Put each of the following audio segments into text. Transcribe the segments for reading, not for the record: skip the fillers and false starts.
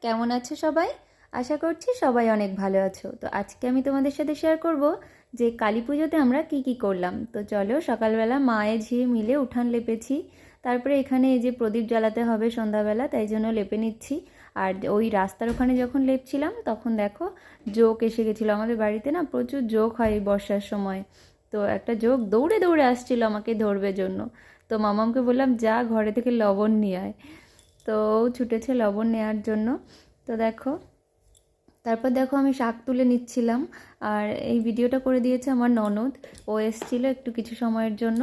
কেমন আছো সবাই? আশা করছি সবাই অনেক ভালো আছো। তো আজকে আমি তোমাদের সাথে শেয়ার করব যে কালী পুজোতে আমরা কি করলাম। তো চলো, সকালবেলা মায়ে ঝিয়ে মিলে উঠান লেপেছি। তারপরে এখানে এই যে প্রদীপ জ্বালাতে হবে সন্ধ্যাবেলা, তাই জন্য লেপে নিচ্ছি। আর ওই রাস্তার ওখানে যখন লেপছিলাম তখন দেখো জোক এসে গেছিলো। আমাদের বাড়িতে না প্রচুর জোক হয় এই বর্ষার সময়। তো একটা জোক দৌড়ে দৌড়ে আসছিল আমাকে ধরবে জন্য। তো মামামকে বললাম যা ঘরে থেকে লবণ নিয়ে আয়। তো ছুটেছে লবণ নেওয়ার জন্য। তো দেখো, তারপর দেখো আমি শাক তুলে নিচ্ছিলাম। আর এই ভিডিওটা করে দিয়েছে আমার ননদ। ও এসেছিলো একটু কিছু সময়ের জন্য।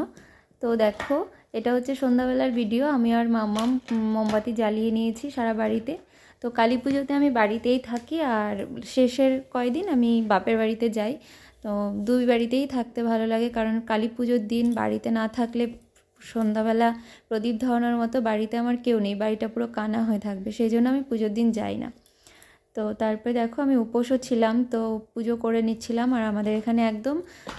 তো দেখো, এটা হচ্ছে সন্ধ্যাবেলার ভিডিও। আমি আর মাম্মাম মোমবাতি জ্বালিয়ে নিয়েছি সারা বাড়িতে। তো কালী পুজোতে আমি বাড়িতেই থাকি, আর শেষের কয়দিন আমি বাপের বাড়িতে যাই। তো দুই বাড়িতেই থাকতে ভালো লাগে, কারণ কালী পুজোর দিন বাড়িতে না থাকলে সন্ধ্যাবেলা প্রদীপ ধরানোর মতো বাড়িতে আমার কেউ নেই, বাড়িটা পুরো কানা হয়ে থাকবে, সেই জন্য আমি পুজোর দিন যাই না। তো তারপরে দেখো আমি উপোসও ছিলাম, তো পুজো করে নিচ্ছিলাম। আর আমাদের এখানে একদম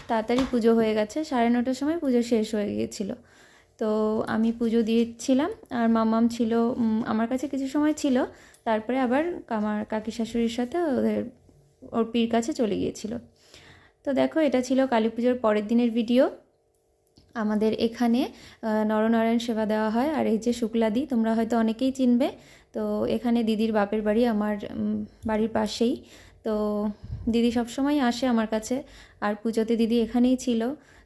তাড়াতাড়ি পুজো হয়ে গেছে, 9:30টার সময় পুজো শেষ হয়ে গিয়েছিল। তো আমি পুজো দিয়েছিলাম, আর মামাম ছিল আমার কাছে কিছু সময় ছিল। তারপরে আবার আমার কাকি শাশুড়ির সাথে ওর পীর কাছে চলে গিয়েছিল। তো দেখো, এটা ছিল কালী পুজোর পরের দিনের ভিডিও। আমাদের এখানে নরনারায়ণ সেবা দেওয়া হয়। আর এই যে শুক্লাদি, তোমরা হয়তো অনেকেই চিনবে। তো এখানে দিদির বাপের বাড়ি আমার বাড়ির পাশেই। তো দিদি সবসময় আসে আমার কাছে, আর পুজোতে দিদি এখানেই ছিল।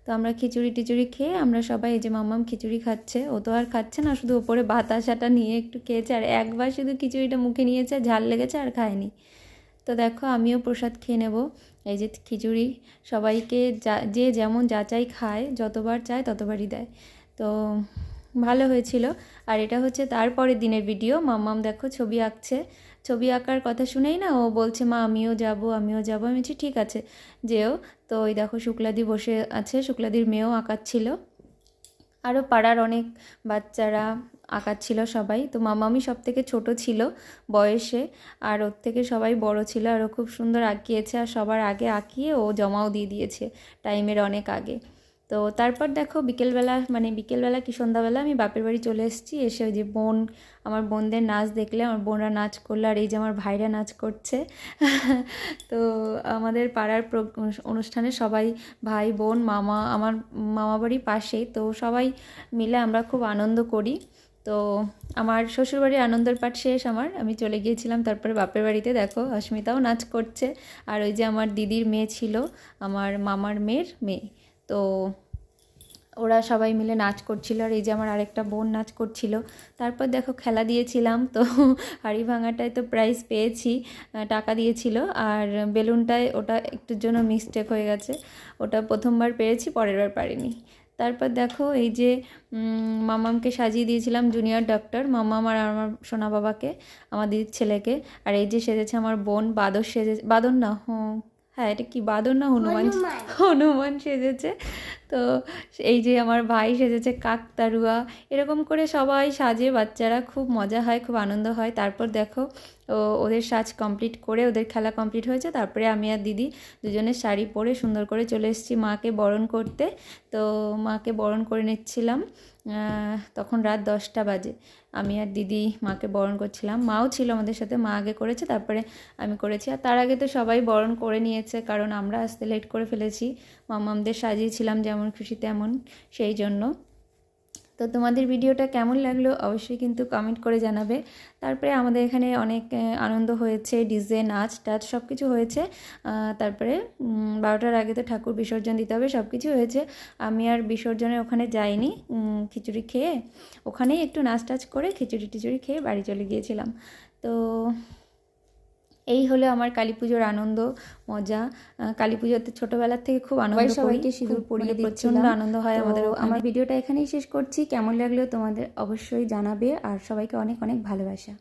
তো আমরা খিচুড়ি টিচুড়ি খেয়ে আমরা সবাই, এই যে মাম্মাম খিচুড়ি খাচ্ছে, ও তো আর খাচ্ছে না, শুধু ওপরে বাতাসাটা নিয়ে একটু খেয়েছে। আর একবার শুধু খিচুড়িটা মুখে নিয়েছে, ঝাল লেগেছে আর খায়নি। তো দেখো আমিও প্রসাদ খেয়ে নেব। এই যে খিচুড়ি সবাইকে যে যেমন যা চাই খায়, যতবার চায় ততবারই দেয়। তো ভালো হয়েছিল। আর এটা হচ্ছে তারপরের দিনের ভিডিও। মাম্মাম দেখো ছবি আঁকছে। ছবি আঁকার কথা শুনেই না ও বলছে মা আমিও যাব আমিও যাব। আমি বলছি ঠিক আছে যেও। তো ওই দেখো শুক্লাদি বসে আছে, শুক্লাদির মেয়েও আঁকাচ্ছিল। আরও পাড়ার অনেক বাচ্চারা আঁকাচ্ছিল সবাই। তো মামামি সব থেকে ছোটো ছিল বয়সে, আর ওর থেকে সবাই বড় ছিল। আর ও খুব সুন্দর আঁকিয়েছে, আর সবার আগে আঁকিয়ে ও জমাও দিয়ে দিয়েছে টাইমের অনেক আগে। তো তারপর দেখো বিকেলবেলা কি সন্ধ্যাবেলা আমি বাপের বাড়ি চলে এসেছি। এসে ওই যে আমার বোনদের নাচ দেখলে, আমার বোনরা নাচ করলো, আর এই যে আমার ভাইরা নাচ করছে। তো আমাদের পাড়ার অনুষ্ঠানে সবাই ভাই বোন মামা, আমার মামা বাড়ি পাশেই, তো সবাই মিলে আমরা খুব আনন্দ করি। তো আমার শ্বশুরবাড়ির আনন্দের পাঠ শেষ আমি চলে গিয়েছিলাম তারপরে বাপের বাড়িতে। দেখো অস্মিতাও নাচ করছে, আর ওই যে আমার দিদির মেয়ে ছিল, আমার মামার মেয়ের মেয়ে। তো ওরা সবাই মিলে নাচ করছিল, আর এই যে আমার আরেকটা বোন নাচ করছিল। তারপর দেখো খেলা দিয়েছিলাম, তো হাঁড়ি ভাঙাটায় তো প্রাইজ পেয়েছি, টাকা দিয়েছিল। আর বেলুনটায় ওটা একটুর জন্য মিস্টেক হয়ে গেছে, ওটা প্রথমবার পেরেছি, পরের বার পারিনি। তারপর দেখো এই যে মামামকে সাজিয়ে দিয়েছিলাম জুনিয়র ডক্টর, মামাম আর আমার সোনা বাবাকে, আমার দিদির ছেলেকে। আর এই যে সেজেছে আমার বোন, বাদর সেজেছে, বাদর না, হ্যাঁ এটা কি বাদর না হনুমান, হনুমান সেজেছে। তো এই যে আমার ভাই সেজেছে কাকতাড়ুয়া। এরকম করে সবাই সাজে, বাচ্চারা, খুব মজা হয়, খুব আনন্দ হয়। তারপর দেখো ওদের সাজ কমপ্লিট করে, ওদের খেলা কমপ্লিট হয়েছে। তারপরে আমি আর দিদি দুজনের শাড়ি পরে সুন্দর করে চলে এসেছি মাকে বরণ করতে। তো মাকে বরণ করে নিচ্ছিলাম। তখন রাত 10টা বাজে। আমি আর দিদি মাকে বরণ করছিলাম, মাও ছিল আমাদের সাথে, মা আগে করেছে তারপরে আমি করেছি। আর তার আগে তো সবাই বরণ করে নিয়েছে, কারণ আমরা আসতে লেট করে ফেলেছি। মামামদের সাজিয়েছিলাম যেমন খুশি তেমন, সেই জন্য। তো তোমাদের ভিডিওটা কেমন লাগলো অবশ্যই কিন্তু কমেন্ট করে জানাবে। তারপরে আমাদের এখানে অনেক আনন্দ হয়েছে, ডিজে নাচ টাচ সব কিছু হয়েছে। তারপরে 12টার আগে তো ঠাকুর বিসর্জন দিতে হবে, সব কিছু হয়েছে। আমি আর বিসর্জনের ওখানে যাইনি, খিচুড়ি খেয়ে ওখানেই একটু নাচ টাচ করে খিচুড়ি টিচুড়ি খেয়ে বাড়ি চলে গিয়েছিলাম। তো এই হলো আমার কালী পুজোর আনন্দ মজা। কালী পুজোতে ছোটোবেলার থেকে খুব আনন্দ, সবাইকে সিঁদুর পরিয়ে প্রচণ্ড আনন্দ হয় আমাদের। আমার ভিডিওটা এখানেই শেষ করছি। কেমন লাগলো তোমাদের অবশ্যই জানাবে, আর সবাইকে অনেক অনেক ভালোবাসা।